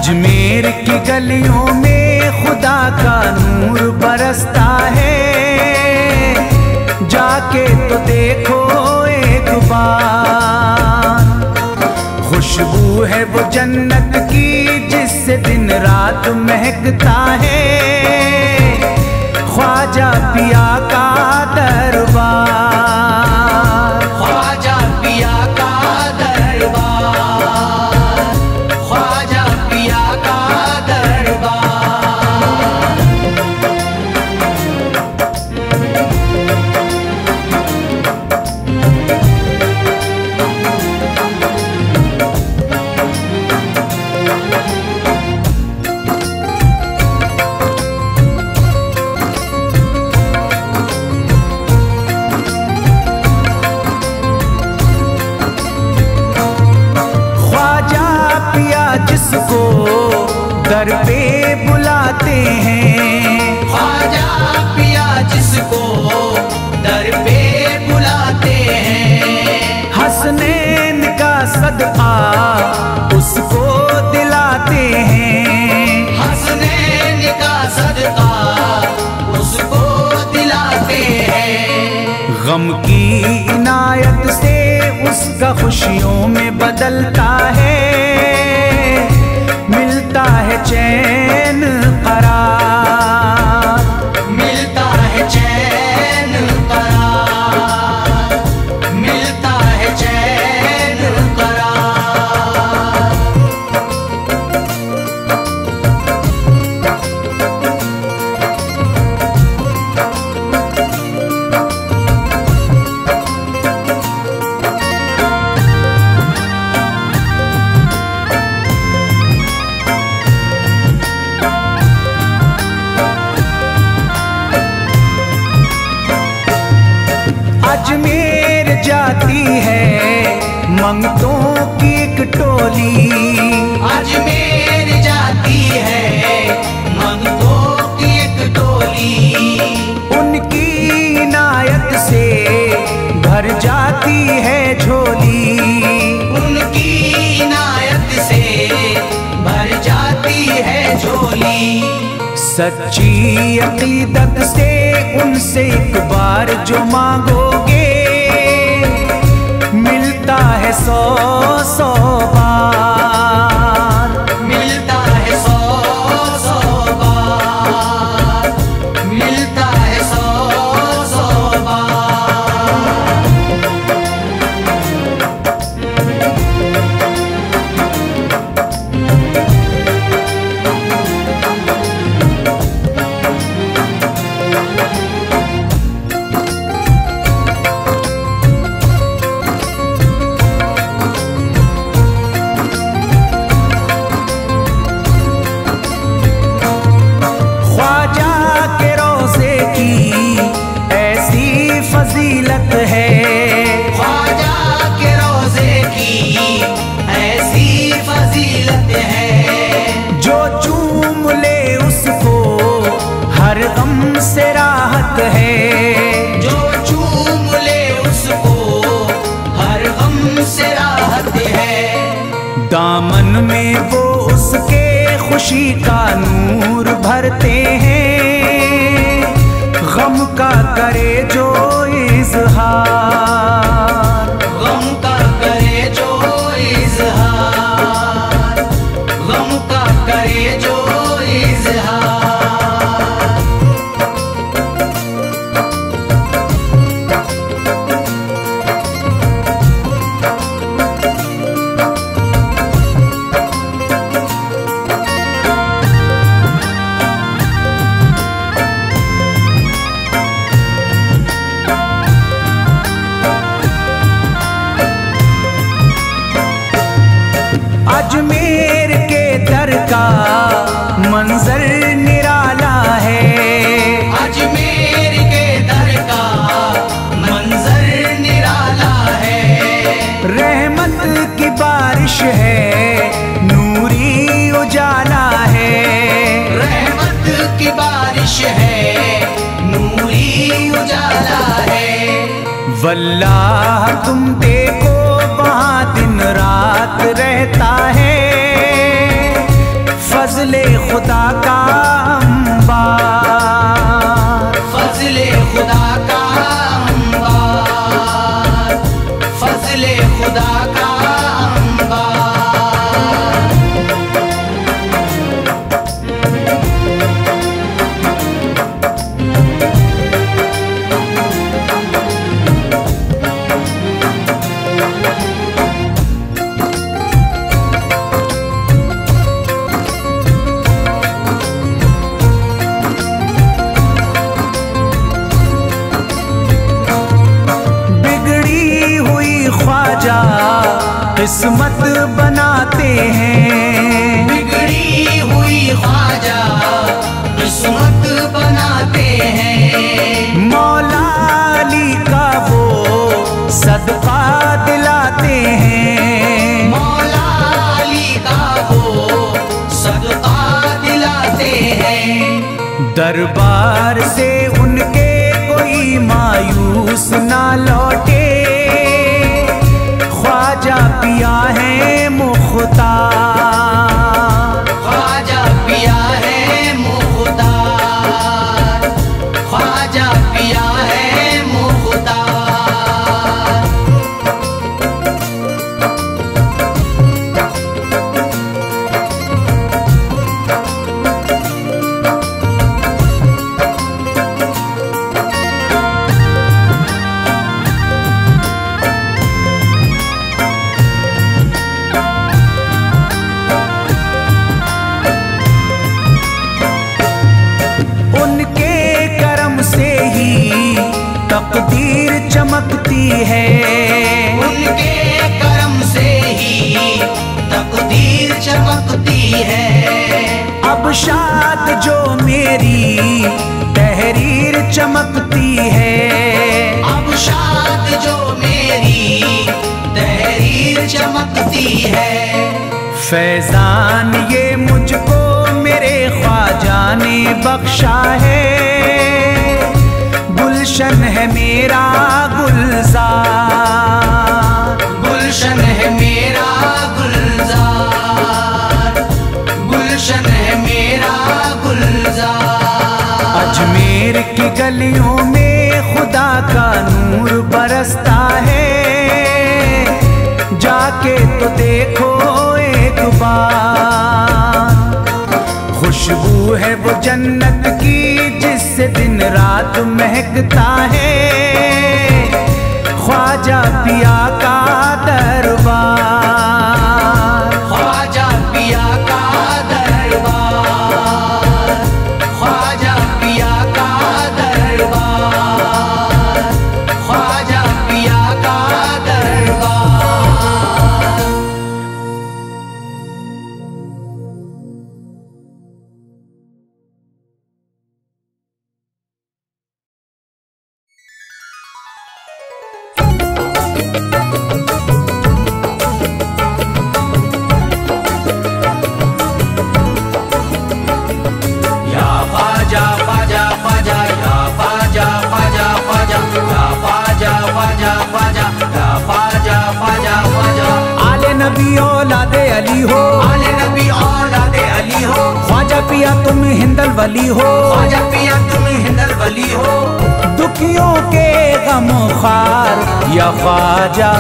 अजमेर की गलियों में खुदा का नूर बरसता है, जाके तो देखो एक बार। खुशबू है वो जन्नत की जिससे दिन रात महकता है, ख्वाजा पिया का दरबार, ख्वाजा पिया का दरबार, ख्वाजा पिया का दरबार। जिसको दर पे बुलाते हैं, ख्वाजा पिया जिसको दर पे बुलाते हैं, हसनैन का सदका उसको दिलाते हैं, हसनैन का सदका उसको दिलाते हैं। गम की इनायत से उसका खुशियों में बदलता है, मिलता है चैन करार, मिलता है चैन करार, मिलता है चैन करार। अजमेर जाती है मंगतों की एक टोली, अजमेर जाती है मंगतों की एक टोली, उनकी इनायत से भर जाती है झोली, उनकी इनायत से भर जाती है झोली। सच्ची अकीदत से उनसे एक बार जो मांगोगे, मिलता है 100 बार, मिलता है 100 बार, मिलता है 100 बार। फजीलत है, ख्वाजा के रोज़े की ऐसी फजीलत है, जो चूम ले उसको हर गम से राहत है, जो चूम ले उसको हर गम से राहत है। दामन में वो उसके खुशी का नूर भरते हैं, गम का करे जो इज़हार, गम का करे जो इज़हार, गम का करे जो इज़हार। अजमेर के दर का मंजर निराला है, अजमेर के दर का मंजर निराला है, रहमत की बारिश है नूरी उजाला है, रहमत की बारिश है नूरी उजाला है। वल्लाह तुम देखो वहाँ दिन रात रहता है, फजले खुदा का अंबार, फजले खुदा का अंबार, फजले खुदा का अंबार। किस्मत बनाते हैं, बिगड़ी हुई ख्वाजा किस्मत बनाते हैं। मौला अली का वो सदका दिलाते हैं, मौला अली का वो सदका दिलाते हैं। दरबार से उनके कोई मायूस ना लौटे, ख्वाजा पिया है मुख्तार, ख्वाजा पिया है मुख्तार, ख्वाजा पिया है मुख्तार। तकदीर चमकती है, उनके करम से ही तकदीर चमकती है। अब शाद जो मेरी तहरीर चमकती है, अब शाद जो मेरी तहरीर चमकती है। फैजान ये मुझको मेरे ख्वाजा ने बख्शा है, गुलशन है मेरा गुलजार, गुलशन है मेरा गुलजार, गुलशन है मेरा गुलजार। अजमेर की गलियों में खुदा का नूर बरसता है, जाके तो देखो एक बार। खुशबू है वो जन्नत की जिससे दिन रात महकता है, ख्वाजा पिया का दरबार, ख्वाजा पिया का दरबार, ख्वाजा पिया का दरबार, ख्वाजा पिया का दरबार। नबी औलादे अली हो, आले नबी औलादे अली हो। ख्वाजा पिया तुम हिंदल वली हो, ख्वाजा पिया तुम हिंदल वली हो। दुखियों के गम खार या ख्वाजा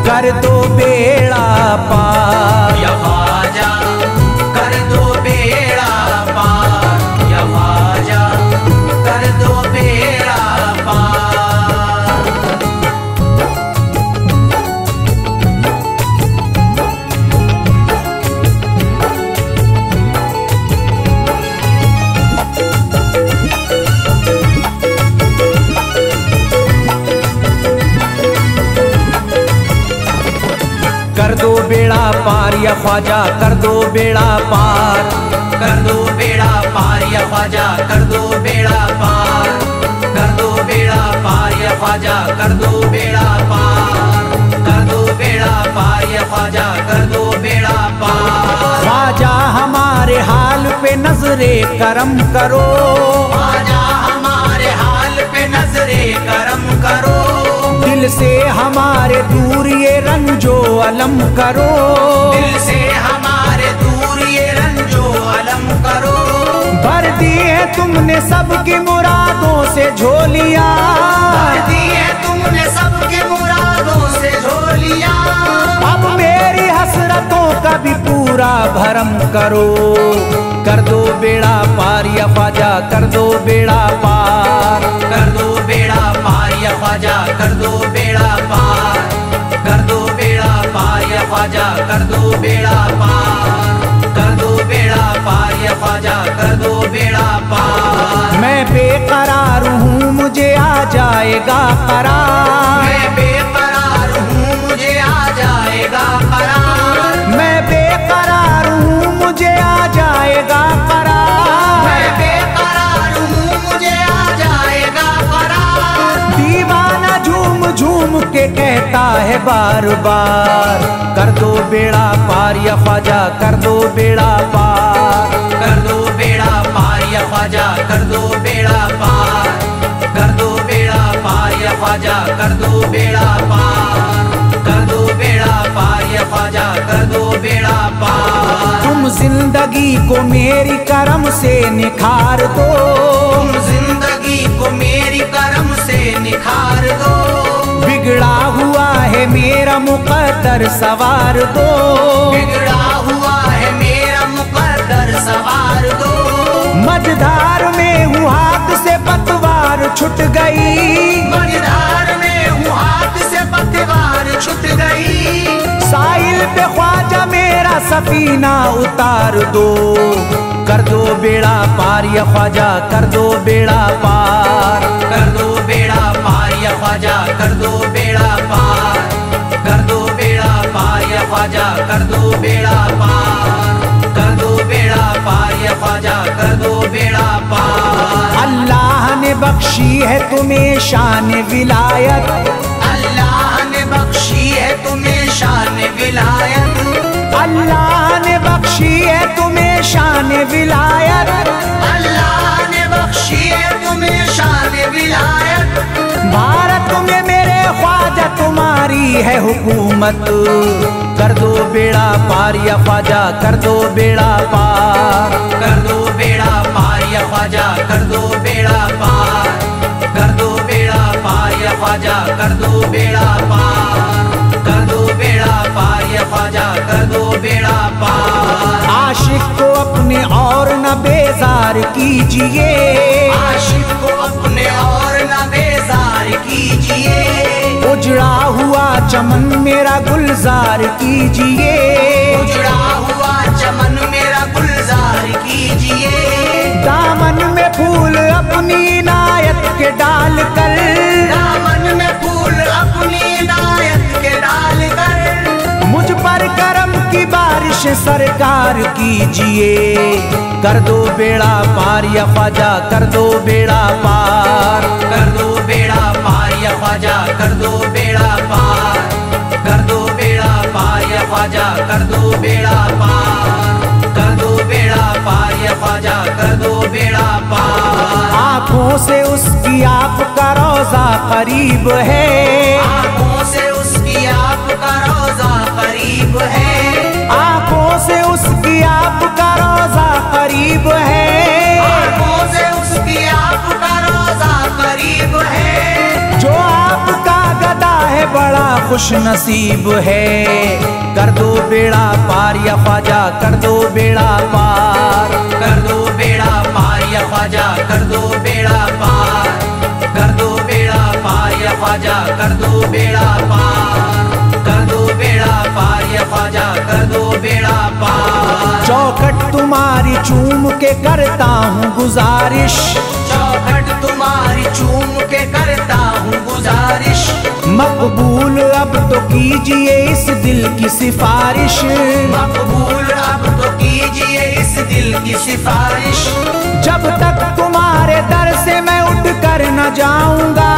कर दो बेड़ा पार, या ख्वाजा कर दो बेड़ा पार, या ख्वाजा कर दो बेड़ा पार। कर दो बेड़ा पार या ख्वाजा कर दो बेड़ा पार, कर दो बेड़ा पार या ख्वाजा कर दो बेड़ा पार, कर दो बेड़ा पार या ख्वाजा कर दो बेड़ा पार, कर दो बेड़ा पार या ख्वाजा कर दो बेड़ा पार। ख्वाजा हमारे हाल पे नजरे करम करो, ख्वाजा हमारे हाल पे नजरे करम करो। दिल से हमारे दूर ये रंजो अलम करो, दिल से हमारे दूर ये रंजो तुमने सबकी मुरादों से झोलियां, भर दी है तुमने सबकी मुरादों से झोलियां। अब मेरी हसरतों का भी पूरा भरम करो, कर दो बेड़ा पार या ख्वाजा, कर दो बेड़ा पार, कर दो बेड़ा पार या ख्वाजा, कर दो बेड़ा पार, कर दो बेड़ा पार या ख्वाजा, कर दो बेड़ा पार, कर दो बेड़ा पार या ख्वाजा, कर दो बेड़ा पार। मैं बेकरार हूँ मुझे आ जाएगा करार, मैं बेकरार हूँ मुझे आ जाएगा करार, मैं बेकरार हूँ मुझे आ जाएगा करार, मैं बेकरार हूँ मुझे आ जाएगा करार। दीवाना झूम झूम के कहता है बार बार, कर दो बेड़ा पार या ख्वाजा, कर दो बेड़ा पार, कर दो बेड़ा पार या ख्वाजा, कर दो बेड़ा पार, कर दो बेड़ा पार या ख्वाजा, कर दो बेड़ा पार, कर दो बेड़ा पार या ख्वाजा, कर दो बेड़ा पार। तुम जिंदगी को मेरी करम से निखार दो, तुम जिंदगी को मेरी करम से निखार दो, बिगड़ा हुआ है मेरा मुकद्दर सवार दो, बिगड़ा हुआ है मेरा मुकद्दर सवार दो। मझधार में हूँ हाथ से पतवार छूट गई, मझधार में हूँ हाथ से पतवार छूट गई, साहिल पे ख्वाजा मेरा सफीना उतार दो, कर दो बेड़ा पार या ख्वाजा, कर दो बेड़ा पार, कर दो बेड़ा पार या ख्वाजा, कर दो बेड़ा पार, कर दो बेड़ा पार या ख्वाजा, कर दो बेड़ा पार, कर दो बेड़ा पार या ख्वाजा, कर दो बेड़ा पार। अल्लाह ने बख्शी है तुम्हें शान विलायत, अल्लाह ने बख्शी है तुम्हें शान विलायत, अल्लाह ने बख्शी है तुम्हें शान विलायत, अल्लाह ने बख्शी है तुम्हें शान विलायत। भारत में मेरे ख्वाजा तुम्हारी है हुकूमत, कर दो बेड़ा पार या ख्वाजा, कर दो बेड़ा पार, कर दो बेड़ा पार या ख्वाजा, कर दो बेड़ा पार, कर दो बेड़ा पार या ख्वाजा, कर दो बेड़ा पार, कर दो बेड़ा पार या ख्वाजा, कर दो बेड़ा पार। आशिक को अपने और न बेजार कीजिए, आशिक को अपने और न बेजार कीजिए, उजड़ा हुआ चमन मेरा गुलजार कीजिए, उजड़ा हुआ चमन मेरा गुलजार कीजिए, दामन में फूल अपनी इनायत के डाल कर, दामन में फूल अपनी इनायत के डाल कर, मुझ पर करम की बारिश सरकार कीजिए, कर दो बेड़ा पार या ख्वाजा, कर दो बेड़ा पार, कर दो बेड़ा पार या ख्वाजा, कर दो बेड़ा पार, कर दो बेड़ा पार या ख्वाजा, कर दो बेड़ा पार, कर दो बेड़ा पार या ख्वाजा, कर दो बेड़ा पार। आँखों से उसकी आपका रोजा करीब है, आँखों से उसकी आपका रोजा करीब है, आँखों से उसकी आपका रोजा करीब है, आँखों से उसकी आपका रोजा करीब है, जो आपका गदा है बड़ा खुश नसीब है, कर दो बेड़ा पार या ख्वाजा, कर दो बेड़ा पार, कर दो बेड़ा पार या ख्वाजा, कर दो बेड़ा पार, कर दो बेड़ा पार या ख्वाजा, कर दो बेड़ा पार, कर दो बेड़ा पार या ख्वाजा, कर दो बेड़ा पार। चौखट तुम्हारी चूम के करता हूँ गुजारिश, चौखट तुम्हारी चूम के करता हूँ गुजारिश, मकबूल अब तो कीजिए इस दिल की सिफारिश, मकबूल अब तो कीजिए इस दिल की सिफारिश, जब तक तुम्हारे दर से मैं उठ कर न जाऊंगा,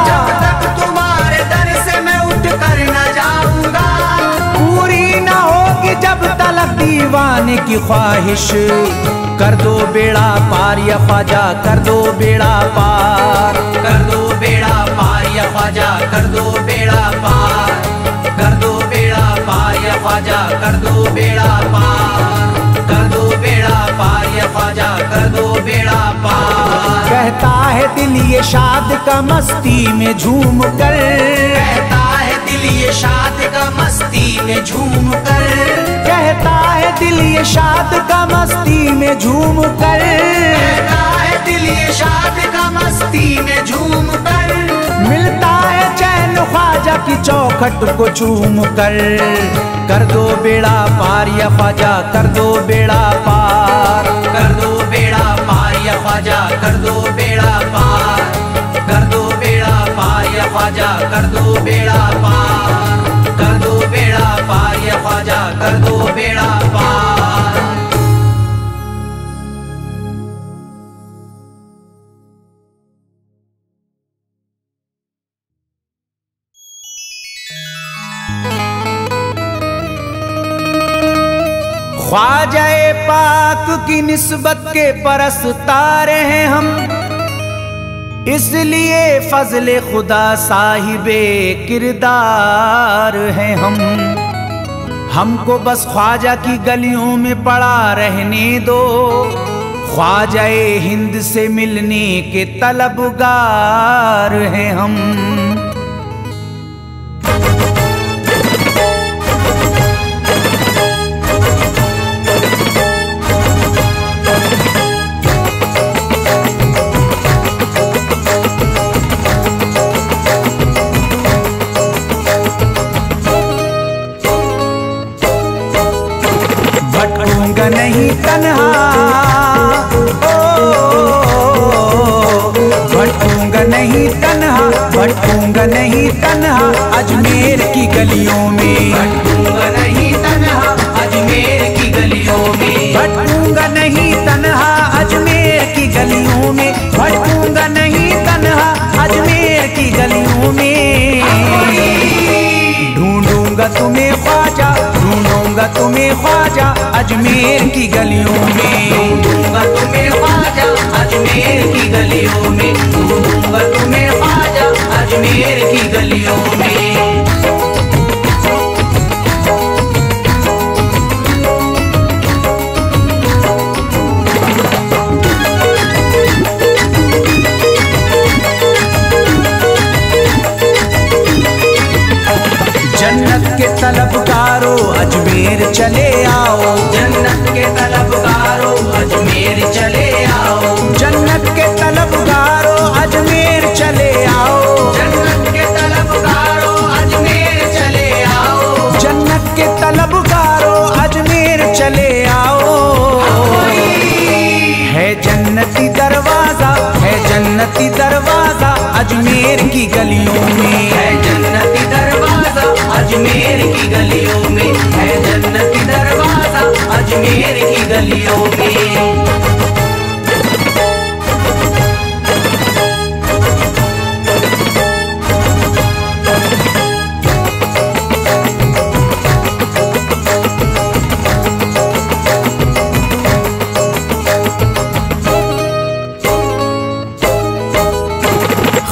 जब तक तुम्हारे दर से मैं उठ कर न जाऊंगा, पूरी न होगी जब तलक दीवाने की ख्वाहिश, कर दो बेड़ा पार या ख्वाजा, कर दो बेड़ा पार, कर दो बेड़ा पार या ख्वाजा, कर दो बेड़ा पार, कर दो बेड़ा पार या ख्वाजा, कर दो बेड़ा पार, कर दो बेड़ा पार या ख्वाजा। ख्वाजा कर दो बेड़ा पार। कहता है दिल ये शाद का मस्ती में झूम कर, कहता है दिल ये शाद का मस्ती में झूम कर, कहता है दिल ये शाद का मस्ती में झूम कर, कहता है दिल ये शाद का मस्ती में झूम कर। मिलता है चैन ख्वाजा की चौखट को चूम कर दो बेड़ा पार या ख्वाजा कर दो बेड़ा पार। कर दो बेड़ा पार या ख्वाजा कर दो बेड़ा पार। कर दो बेड़ा पार या ख्वाजा कर दो बेड़ा पार। कर दो बेड़ा पार या ख्वाजा कर दो बेड़ा पार। ख्वाजाए पाक की निस्बत के परस्तार हैं हम, इसलिए फजले खुदा साहिबे किरदार हैं हम। हमको बस ख्वाजा की गलियों में पड़ा रहने दो, ख्वाजाए हिंद से मिलने के तलबगार हैं हम। भटकूंगा नहीं तन्हा, भटकूंगा नहीं तन्हा, भटकूंगा नहीं तन्हा अजमेर की गलियों में। भटकूंगा नहीं तन्हा अजमेर की गलियों में। भटकूंगा नहीं तन्हा अजमेर की गलियों में। भटकूंगा नहीं तन्हा अजमेर की गलियों में। ढूंढूंगा तुम्हें ख्वाजा, ढूंढूंगा तुम्हें ख्वाजा अजमेर की गलियों में। ढूंढूंगा तुम्हें ख्वाजा अजमेर की गलियों में। ढूंढूंगा तुम्हें ख्वाजा अजमेर की गलियों में। जन्नत के तलबगारों अजमेर चले आओ। जन्नत के तलबगारों अजमेर चले आओ। जन्नत के तलबगारों अजमेर चले आओ। जन्नत के तलबगारों अजमेर चले आओ। जन्नत के तलबगारों अजमेर चले आओ। है जन्नती दरवाजा, है जन्नती दरवाजा अजमेर की गलियों में। है जन्नती दरवाजा अजमेर की गलियों में। है जन्नती दरवाजा अजमेर की गलियों में।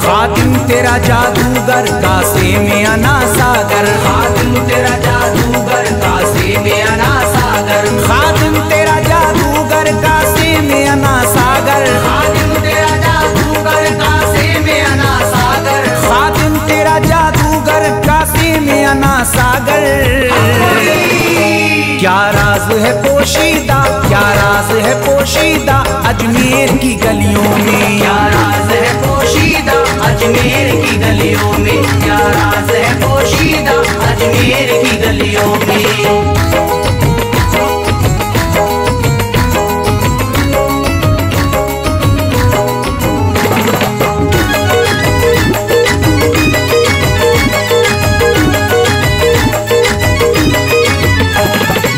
खातिम तेरा जादूगर कासे में अना सागर। खातिम तेरा जादूगर कासे में अना सागर। खातिम तेरा जादूगर कासे में अना सागर। खातिम तेरा जादूगर कासे में अना सागर। खातिम तेरा जादूगर कासे में अना सागर। क्या राज है पोशीदा, क्या राज है पोशीदा अजमेर की गलियों में। क्या राज है पोशीदा अजमेर की गलियों में। क्या राज है पोशीदा अजमेर की गलियों में।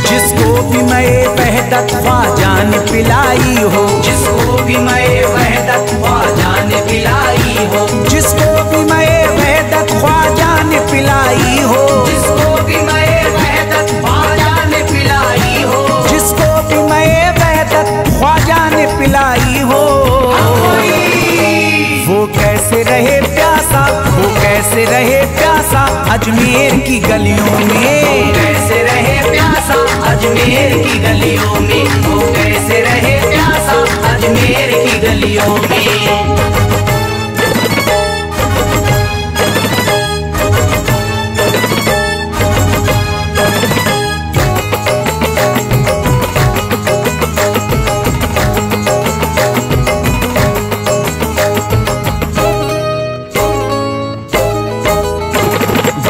जिसको भी मैं वहदत ख्वाजा ने पिलाई हो। जिसको भी मैं वहदत ख्वाजा ने पिलाई हो। जिसको भी मैं वहदत ख्वाजा ने पिलाई हो। जिसको भी मैं वहदत ख्वाजा ने पिलाई हो। जिसको भी मैं वहदत ख्वाजा ने पिलाई हो। वो कैसे रहे प्यासा, वो कैसे रहे प्यासा अजमेर की गलियों में। कैसे रहे प्यासा अजमेर की गलियों में। वो कैसे रहे प्यासा अजमेर की गलियों में।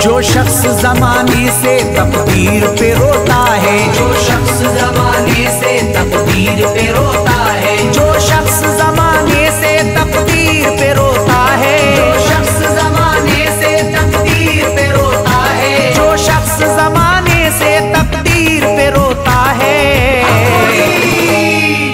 जो शख्स ज़माने से तकदीर पे रोता है, जो शख्स ज़माने से तकदीर पे रोता है, जो शख्स ज़माने से तकदीर पे रोता है, जो शख्स ज़माने से तकदीर पे रोता है, जो शख्स ज़माने से तकदीर पे रोता है,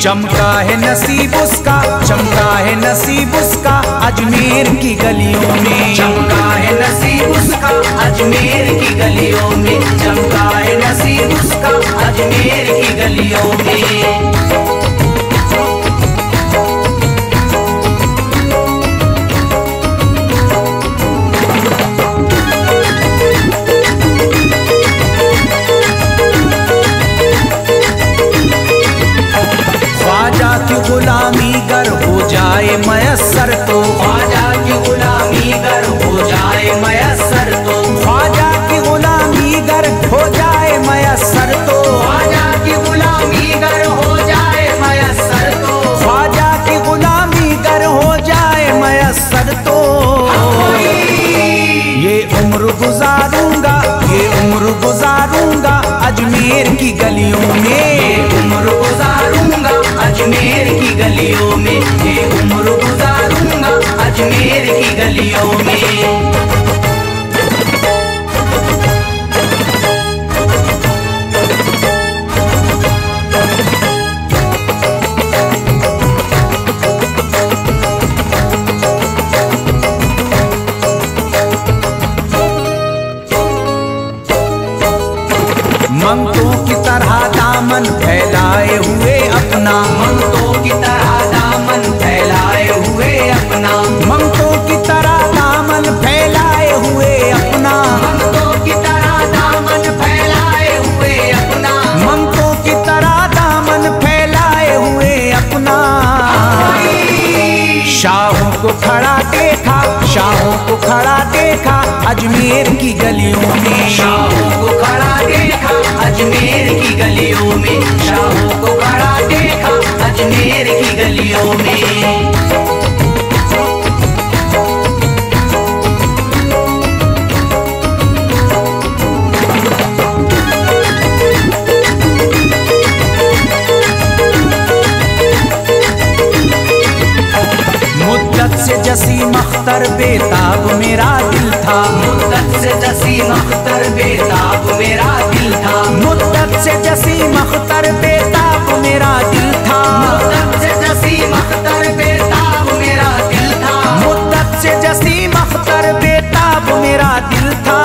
चमका है नसीब उसका, चमका है नसीब उसका अजमेर की गलियों में, चमका है नसीब उसका अजमेर की गलियों में, चमका है नसीब उसका अजमेर की गलियों में। ख्वाजा की गुलामी गर हो जाए मयस्सर तो, ख्वाजा की गुलामी गर हो जाए मयस्सर तो, ख्वाजा की गुलामी गर हो जाए मयस्सर तो, ख्वाजा की गुलामी गर हो जाए मयस्सर तो, ख्वाजा की गुलामी गर हो जाए मयस्सर तो, ये उम्र गुजारूंगा, ये उम्र गुजारूंगा अजमेर की गलियों में, उम्र गुजारूंगा अजमेर की गलियों में, ये उम्र गुजारूंगा अजमेर की गलियों में। मंगतों की तरह दामन फैलाए हुए अपना, मंगतों की तरह दामन फैलाए हुए अपना, मंगतों की तरह दामन फैलाए हुए अपना, मंगतों की तरह दामन फैलाए हुए अपना, मंगतों की तरह दामन फैलाए हुए अपना, शाहों को खड़ा देखा, शाहों को खड़ा देखा अजमेर की गलियों में, शाहों को खड़ा देखा अजमेर की गलियों में, शाहों को खड़ा देखा अजमेर की गलियों में। मुद्दत से जसीम अख्तर बेताब मेरा दिल था, मुद्दत से जसीम अख्तर बेताब मेरा दिल था, मुद्दत से जसीम अख्तर बेताब मेरा दिल था, मुद्दत से जसीम अख्तर बेताब मेरा दिल था, मुद्दत से जसीम अख्तर बेताब मेरा दिल था,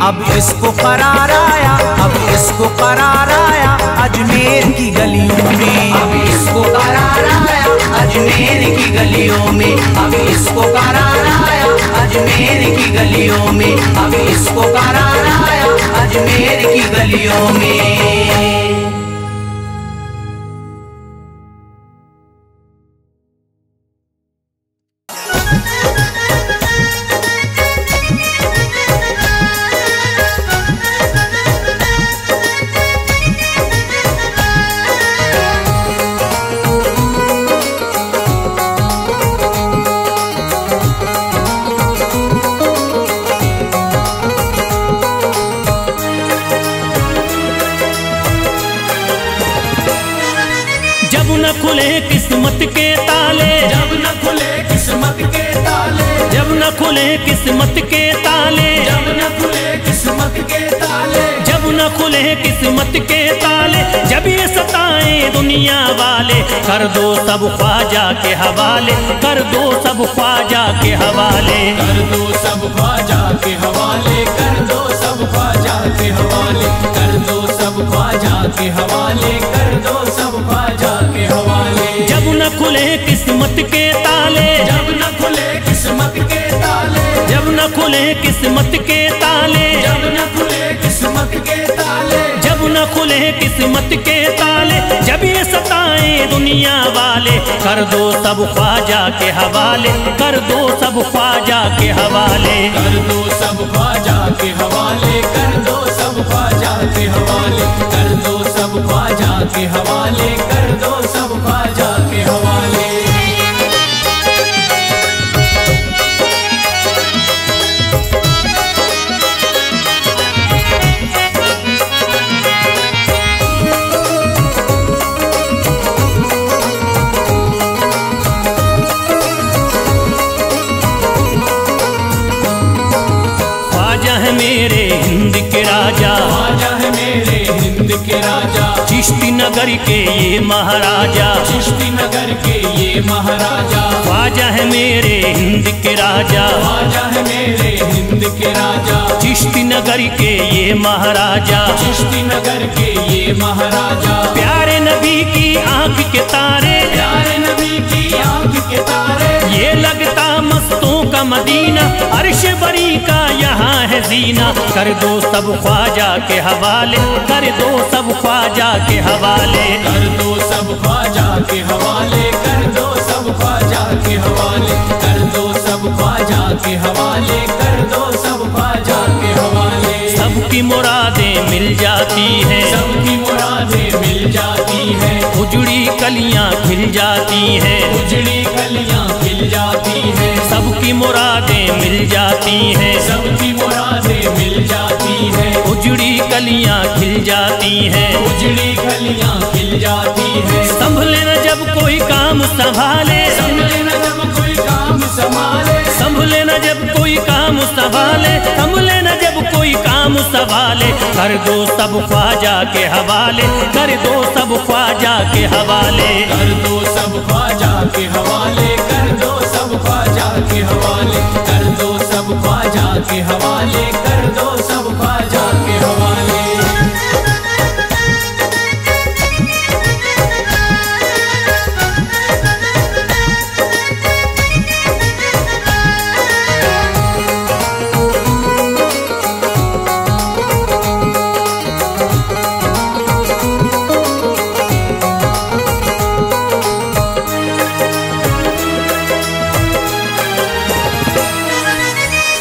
अब इसको करार आया, अब इसको करार आया अजमेर की गलियों में, अब इसको करार आया अजमेर की गलियों में, अब इसको करार आया अजमेर की गलियों में, अब इसको करार आया अजमेर की गलियों में। खुले किस्मत के ताले, जब न खुले किस्मत के ताले, जब न खुले किस्मत के ताले, जब न खुले किस्मत के ताले, जब न खुले किस्मत के ताले, जब ये सताए दुनिया वाले, कर दो सब ख्वाजा के हवाले, कर दो सब ख्वाजा के हवाले, कर दो सब ख्वाजा के हवाले, कर दो सब ख्वाजा के हवाले, कर दो सब ख्वाजा के हवाले, कर दो सब ख्वाजा के हवाले। जब न खुले किस्मत के ताले, जब न खुले किस्मत के ताले, जब न खुले किस्मत के ताले, जब न खुले किस्मत के ताले, जब न न खुले किस्मत के ताले, जब ये सताए दुनिया वाले, कर दो सब ख्वाजा के हवाले, कर दो सब ख्वाजा के हवाले, कर दो सब ख्वाजा के हवाले, कर दो सब ख्वाजा के हवाले, कर दो सब ख्वाजा के हवाले, कर दो सब ख्वाजा के हवाले। मेरे हिंद के राजा, ख्वाजा है मेरे हिंद के राजा, चिश्ती नगर के ये महाराजा, चिश्ती नगर के ये महाराजा, ख्वाजा है मेरे हिंद के राजा, ख्वाजा है मेरे हिंद के राजा, चिश्ती नगर के ये महाराजा, चिश्ती नगर के ये महाराजा, प्यारे नबी की आंख के तारे, प्यारे नबी की आंख के तारे, ये लगता मस्तों का मदीना, अर्श बरी का यहाँ है जीना, कर दो सब ख्वाजा के हवाले, कर दो सब ख्वाजा के हवाले, कर दो सब ख्वाजा के हवाले, कर दो सब ख्वाजा के हवाले, कर दो सब ख्वाजा के हवाले, कर दो सब ख्वाजा के हवाले। सबकी मुरादें मिल जाती हैं, सबकी मुरादें मिल जाती हैं, उजड़ी कलियां खिल जाती हैं, उजड़ी कलियां खिल जाती हैं, सबकी मुरादें मिल जाती हैं, सबकी मुरादें मिल जाती हैं, उजड़ी कलियां खिल जाती हैं, उजड़ी कलियां खिल जाती हैं। संभले न जब कोई काम संभाले, संभले न जब कोई काम संभाले, संभले न जब कोई काम संभाले, संभले न जब कोई काम संभाले, कर दो सब ख्वाजा के हवाले, कर दो सब ख्वाजा के हवाले, कर दो सब ख्वाजा के हवाले, कर दो सब ख्वाजा के हवाले, कर दो सब ख्वाजा के हवाले, कर दो सब ख्वाजा के हवाले।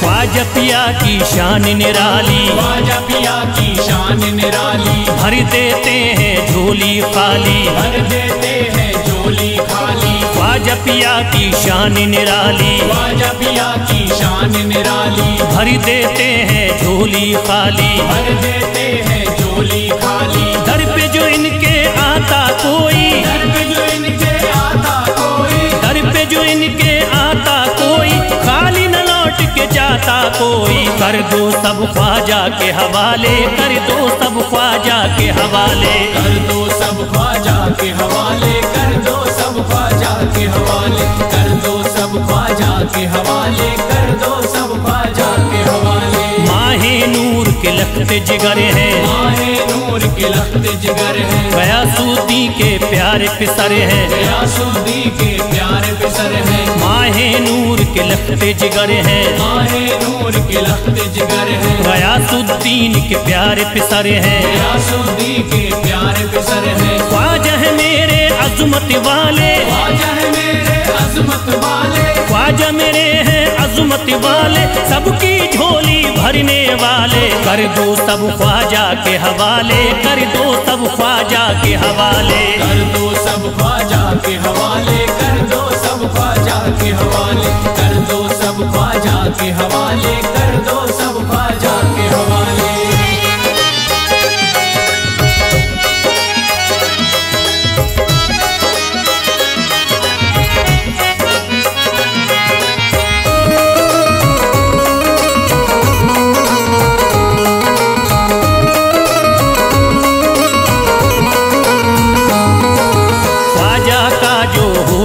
ख्वाजा पिया की शान निराली, ख्वाजा पिया की शान निराली, भर देते हैं झोली खाली, भर देते हैं झोली खाली, ख्वाजा पिया की शान निराली, ख्वाजा पिया की शान निराली, भर देते हैं झोली खाली, भर देते हैं झोली खाली, दर पे जो इनके आता कोई, दर पे जो इनके आता कोई, दर पे जो इनके आता कोई, खाली न लौट के जाता कोई, कर दो सब ख्वाजा के हवाले, कर दो सब ख्वाजा के हवाले, कर दो सब ख्वाजा के हवाले, कर दो सब ख्वाजा के हवाले, कर दो सब ख्वाजा के हवाले, कर दो सब ख्वाजा के हवाले। माहे नूर के लखते जिगर हैं, माहे नूर के लखते जिगर हैं, गयासुद्दीन के प्यारे पिसर हैं, गयासुद्दीन के प्यारे पिसर हैं, माहे नूर के लखते जिगर हैं, माहे नूर के लखते जिगर हैं, गयासुद्दीन के प्यारे पिसर हैं, गयासुद्दीन के प्यारे पिसर हैं। ख्वाजा है मेरे अज़मत वाले, ख्वाजा है मेरे अज़मत वाले, ख्वाजा मेरे हैं अज़मत वाले, सबकी झोली भरने वाले, कर दो सब ख्वाजा के हवाले, कर दो सब ख्वाजा के हवाले, कर दो सब ख्वाजा के हवाले, कर दो सब ख्वाजा के हवाले, कर दो सब ख्वाजा के हवाले, कर दो सब ख्वाजा के हवाले।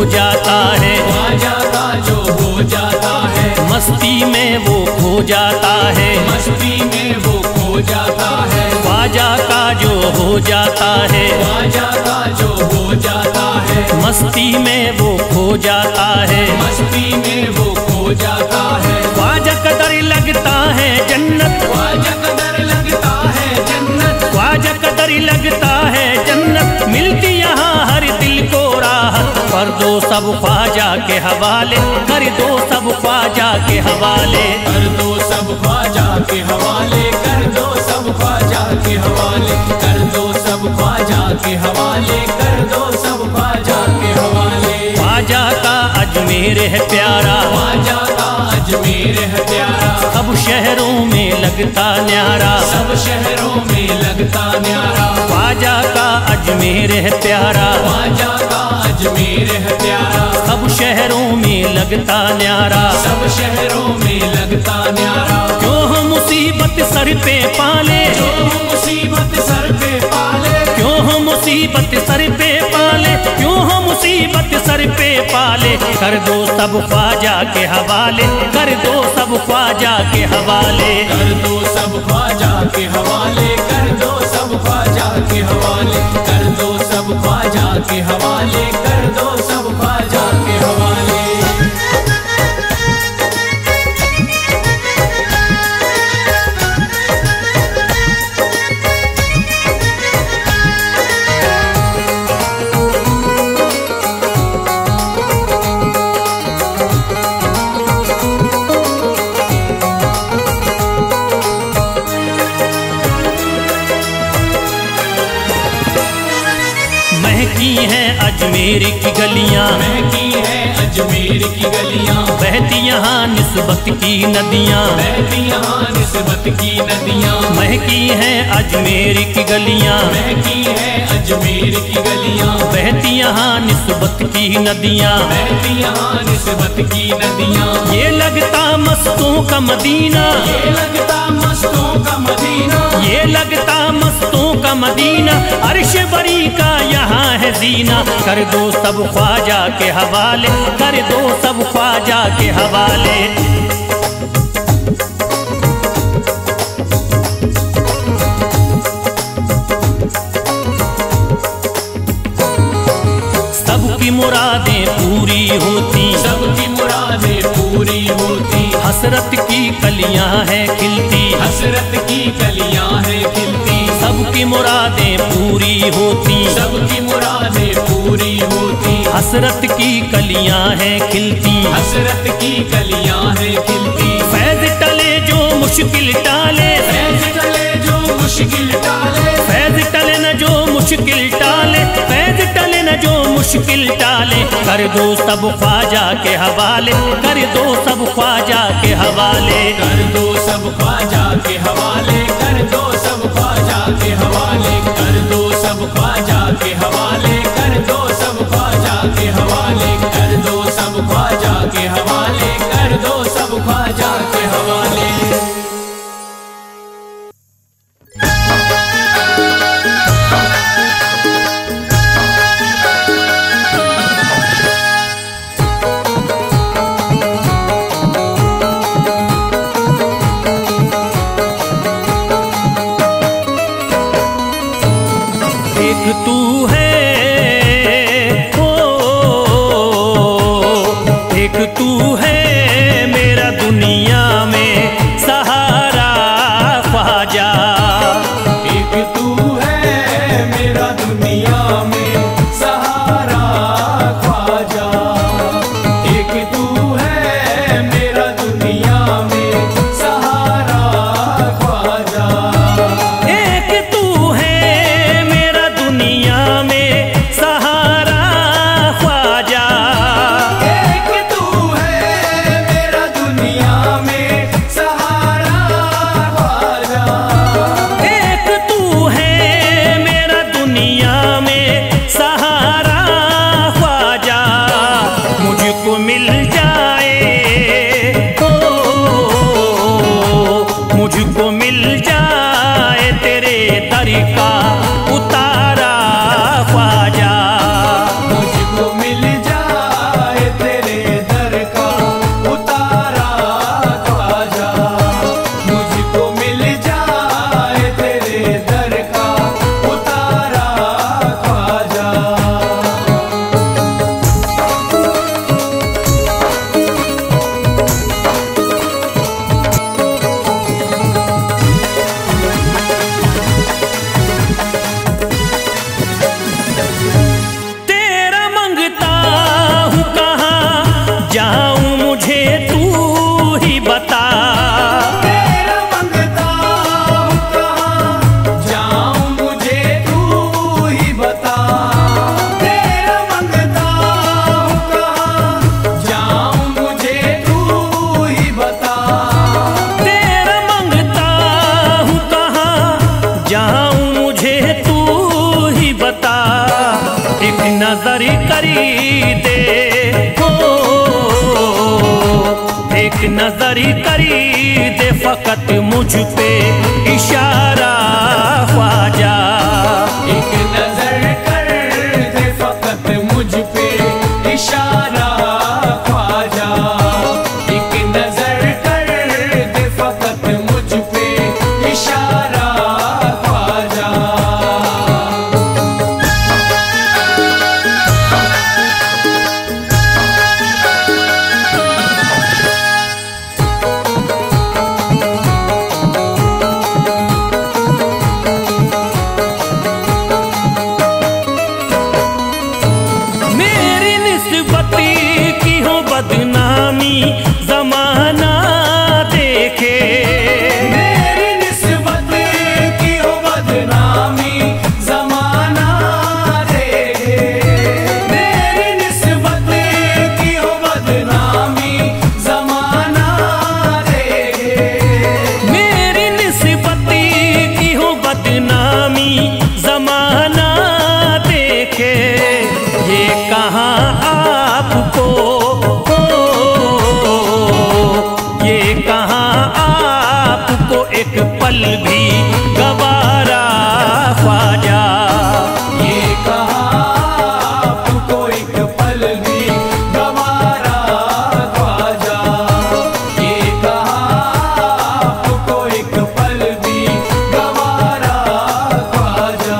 जाता है, ख्वाजा का जो हो जाता है, मस्ती में वो खो जाता है, मस्ती में वो खो जाता है, ख्वाजा का जो हो जाता है, ख्वाजा का जो हो जाता है, मस्ती में वो खो जाता है, मस्ती में वो खो जाता है, ख्वाजा कदर लगता है जन्नत, ख्वाजा कदर लगता है जन्नत, ख्वाजा कदर परी लगता है जन्नत, मिलती यहाँ हर दिल को राहत। कर दो सब ख्वाजा के हवाले, कर दो सब ख्वाजा के हवाले, कर दो सब ख्वाजा के हवाले, कर दो सब ख्वाजा के हवाले, कर दो सब ख्वाजा के हवाले, कर दो सब ख्वाजा के हवाले। ख्वाजा का अजमेर है प्यारा, ख्वाजा का अजमेर है प्यारा, सब शहरों में लगता न्यारा, सब शहरों में लगता न्यारा। ख्वाजा का अजमेर है प्यारा, ख्वाजा का अजमेर है प्यारा, सब शहरों में लगता न्यारा, सब शहरों में लगता न्यारा। क्यों हम मुसीबत सर पे पाले, जो मुसीबत सर पे पाले, क्यों हम मुसीबत सर पे पाले, क्यों हम मुसीबत सर पे पाले। कर दो सब ख्वाजा के हवाले, कर दो सब ख्वाजा के हवाले, कर दो सब ख्वाजा के हवाले, कर दो सब ख्वाजा के हवाले, कर दो सब ख्वाजा के हवाले, कर दो सब ख्वाजा के हवाले। महकी हैं अजमेर की गलियां, महकी है अजमेर की गलियां, बहती यहाँ निस्बत की नदियाँ, बहती यहाँ निस्बत की नदियां। महकी हैं अजमेर की गलियां, महकी है अजमेर की गलियां, बहती यहाँ निस्बत की नदियाँ। बहती यहाँ निस्बत की नदियां। ये लगता मस्तों का मदीना, ये लगता मस्तों का मदीना, ये लगता मस्तों का मदीना, अर्श बरी का यहाँ है जीना। कर दो सब ख्वाजा के हवाले, कर दो सब ख्वाजा के हवाले। सबकी मुरादें पूरी होती, सबकी मुरादें पूरी होती, हसरत की कलियां हैं खिलती, हसरत की कलियां हैं खिलती। सबकी मुरादें पूरी होती, सबकी मुरादें पूरी होती, हसरत की कलियां हैं खिलती, हसरत की कलियां हैं खिलती। फैज टले जो मुश्किल टाले, फैज टले जो मुश्किल टाले, फैज टले न जो मुश्किल टाले, फैज टले न जो मुश्किल टाले। कर दो सब ख्वाजा के हवाले, कर दो सब ख्वाजा के हवाले, कर दो सब ख्वाजा के हवाले, कर दो सब ख्वाजा के हवाले, कर दो सब ख्वाजा के हवाले, कर दो सब ख्वाजा के हवाले, कर दो सब ख्वाजा के हवाले, कर दो सब ख्वाजा के हवाले। एक तू है ओ, एक तू है मेरा दुनिया में सहारा ख्वाजा। एक तू है मेरा दुनिया में सहारा ख्वाजा, एक तू है मेरा दुनिया में सहारा ख्वाजा। एक तू है मेरा दुनिया में सहारा ख्वाजा, एक तू है मेरा दुनिया में सहारा ख्वाजा, एक तू है मेरा दुनिया में सहारा ख्वाजा। मुझको मिल जाए ओ, मुझको मिल जाए तेरे दर का उतारा ख्वाजा। मुझको मिल जाए तेरे दर का उतारा ख्वाजा, मुझको मिल जाए तेरे दर का उतारा ख्वाजा। नजर करी दे फकत मुझ पे इशारा ख्वाजा। एक नजर कर दे फकत मुझ पे इशारा ख्वाजा। एक नजर कर दे फकत मुझ पे इशारा ख्वाजा। मेरी निस्बत की हो बदनामी जमाना देखे। मेरी निस्बत की हो बदनामी जमाना देखे। मेरी निस्बत की हो बदनामी जमाना देखे। मेरी निस्बत की हो बदनामी जमाना देखे। ये कहाँ आपको ये कहाँ आपको एक पल भी गवारा ख्वाजा। ये कहाँ आपको एक पल भी गवारा ख्वाजा। ये कहाँ आपको एक पल भी गवारा ख्वाजा।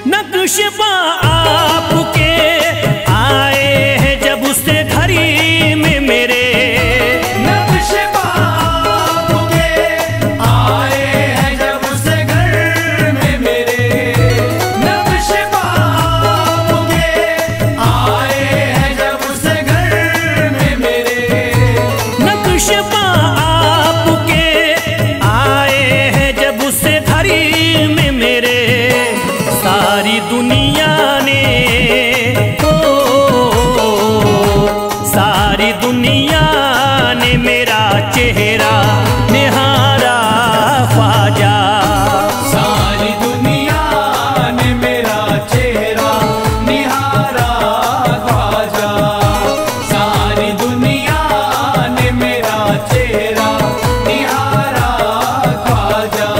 नक्शबा आपके आए हैं जब से घड़ी में मेरे। नक्शबा आपके आए हैं जब से घर में मेरे। नक्शबा आपके आए हैं जब से घर में मेरे। नक्शबा आपके आए हैं जब से घड़ी में मेरे। सारी दुनिया ने सारी दुनिया ने मेरा चेहरा निहारा ख्वाजा। सारी दुनिया ने मेरा चेहरा निहारा ख्वाजा। सारी दुनिया ने मेरा चेहरा निहारा ख्वाजा।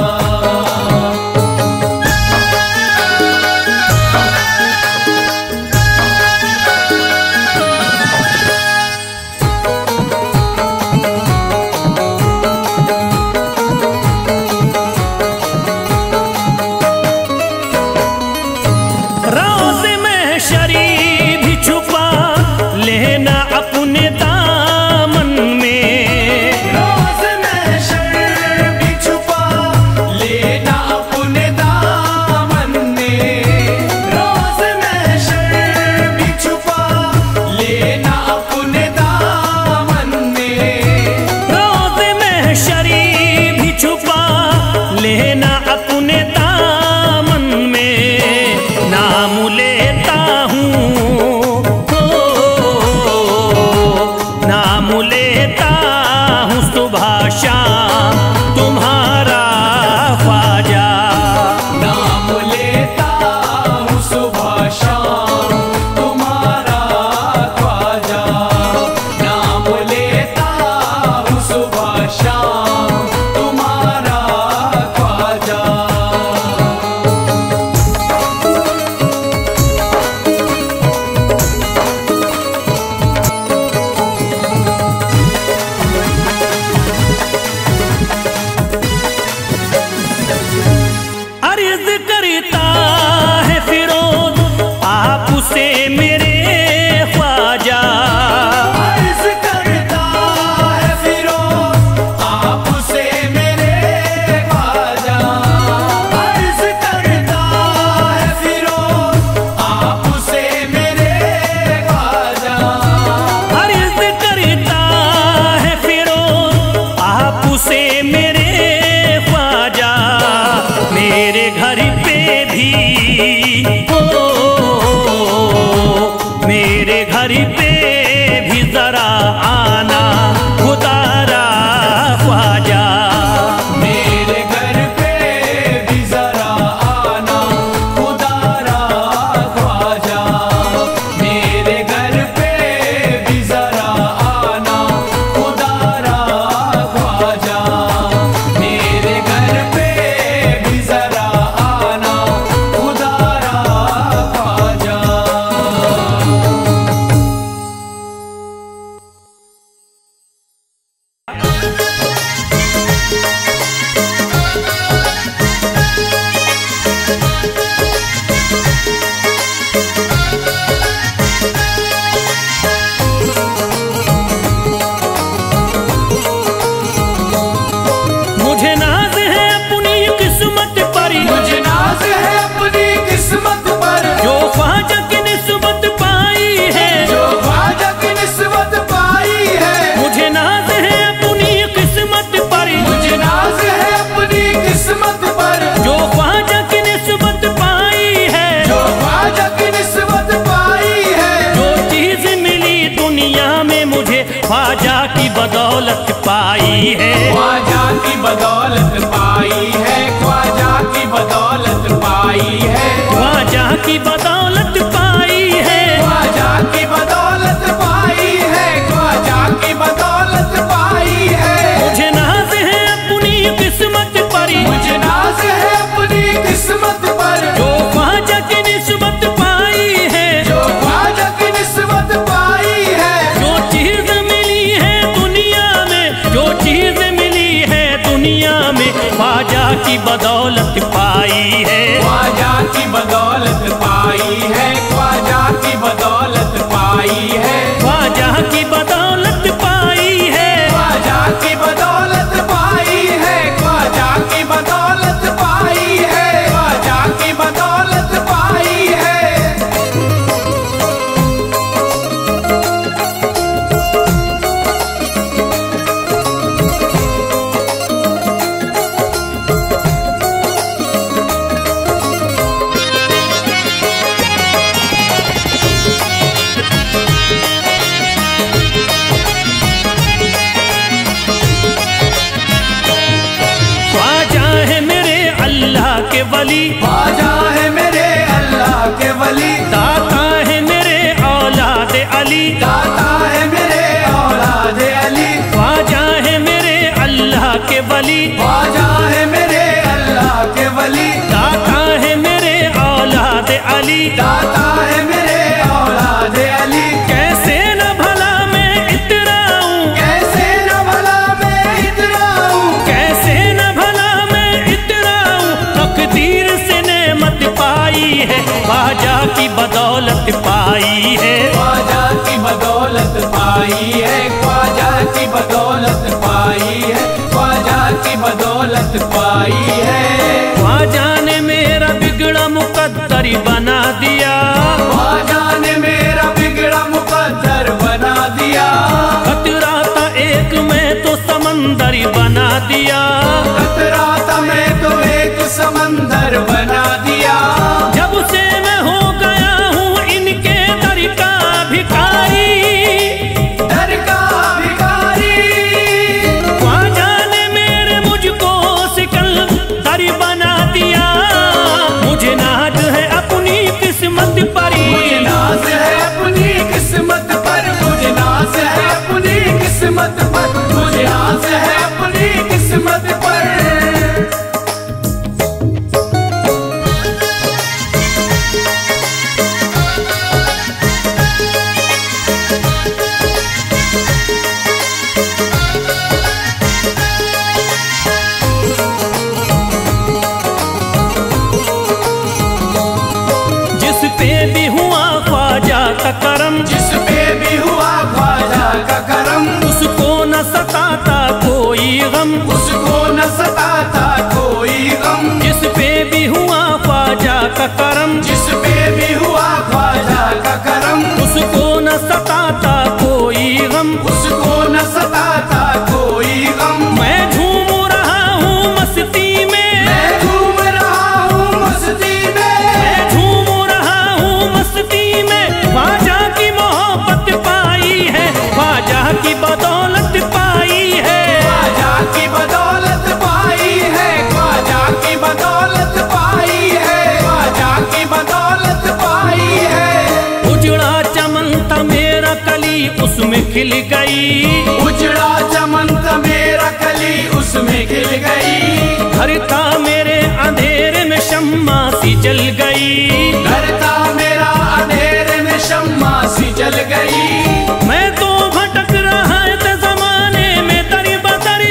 मुझे ख्वाजा की बदौलत पाई है। ख्वाजा की बदौलत पाई है, ख्वाजा की बदौलत पाई है, ख्वाजा की बदौलत पाई है, ख्वाजा की बदौलत पाई है, ख्वाजा की बदौलत पाई है। मुझे नाज है अपनी किस्मत पर, मुझे नाज है अपनी किस्मत पर, जो ख्वाजा की निस्बत पाई है, जो ख्वाजा की निस्बत पाई है। जो चीज मिली है दुनिया में, जो चीज मिली है दुनिया में, ख्वाजा की बदौलत पाई है। ख्वाजा की बदौलत पाई है, ख्वाजा की बदौलत पाई है, ख्वाजा की बदौलत पाई है, ख्वाजा की बदौलत पाई है, ख्वाजा की बदौलत पाई है, ख्वाजा की बदौलत पाई है। ख्वाजा है मेरे अल्लाह के वली, ख्वाजा है मेरे अल्लाह के वली, दाता है मेरे औलाद अली, दाता है मेरे औलाद अली, ख्वाजा है मेरे अल्लाह के वली, ख्वाजा है मेरे अल्लाह के वली, दाता है मेरे औलाद अली। दाता है मेरे औलाद अली। कैसे न भला मैं इतराऊं, कैसे न भला मैं इतराऊं, कैसे न भला मैं इतराऊं, तकदीर से नेमत पाई है, ख्वाजा की बदौलत पाई है। ख्वाजा की बदौलत पाई है, ख्वाजा की बदौलत पाई है, ख्वाजा की बदौलत पाई है। ख्वाजा ने मेरा बिगड़ा मुकद्दर बना दिया, ख्वाजा ने मेरा बिगड़ा मुकद्दर बना दिया, खतरा था एक मैं तो समंदर बना दिया, खतरा था मैं तो एक समंदर बना दिया। जब से मैं हो गया हूँ इनके दर का भिखारी, दर का भिखारी, ख्वाजा ने मेरे मुझको सिकंदर बना दिया। मुझे नाज है अपनी किस्मत पर, मुझे नाज है अपनी किस्मत पर, मुझे नाज है अपनी किस्मत पर, मुझे नाज है अपनी किस्मत पर। जिस पे भी हुआ ख्वाजा का करम, जिस पे भी हुआ ख्वाजा का करम, उसको न सताता कोई गम, उसको न सताता कोई गम। जिस पे भी हुआ ख्वाजा का करम, जिस पे भी हुआ ख्वाजा का करम, उसको न सताता कोई गम। उसको न सताता कोई गम। मैं झूम रहा हूँ मस्ती में, मैं झूम रहा हूँ मस्ती में, मैं झूम रहा हूँ मस्ती में, ख्वाजा की मोहब्बत पाई है, ख्वाजा की बदौलत पाई है, ख्वाजा की बदौलत पाई है, ख्वाजा की बदौलत पाई है, ख्वाजा की बदौलत पाई है। उजड़ा चमन था मेरा कली उसमें खिल गई, उजड़ा चमन था मेरा कली उसमें खिल गई, घर था मेरे अंधेरे में शम्मा सी जल गई, घर था मेरा अंधेरे में शम्मा सी जल गई। मैं तो भटक रहा था जमाने में दर बदर,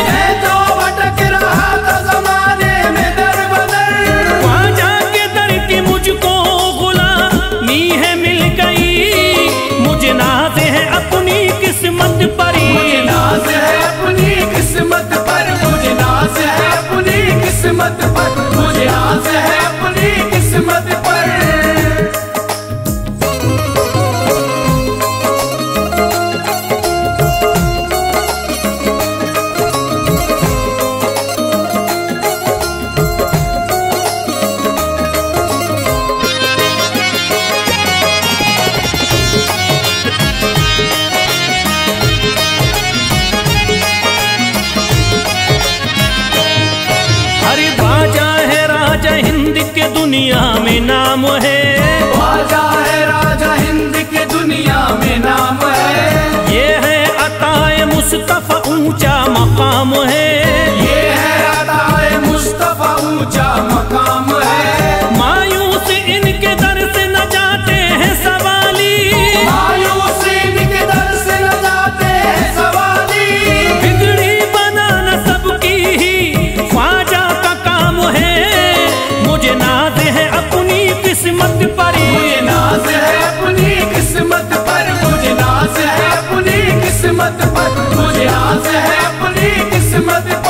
मैं तो भटक रहा था जमाने में दर बदर, ख्वाजा के दर की मुझको गुलामी है मिल गई। मुझे नाज है अपनी किस्मत पर, मुझे नाज है अपनी किस्मत पर, मुझे नाज है अपनी किस्मत पर, मुझे नाज है अपनी किस्मत पर। दुनिया में नाम है, ख्वाजा है राजा हिंद के दुनिया में नाम है। ये है अताए मुस्तफा ऊंचा मकाम है, ये है अताए मुस्तफा ऊंचा मकाम है। मायूस इनके दर से न जाते हैं सवाली, मायूस इनके दर से न जाते हैं सवाली। बिगड़ी बनाना सबकी ही ख्वाजा का काम है। मुझे नाज है अपनी किस्मत पर, मुझे नाज है अपनी किस्मत पर, मुझे नाज है अपनी किस्मत पर, मुझे नाज है अपनी किस्मत पर।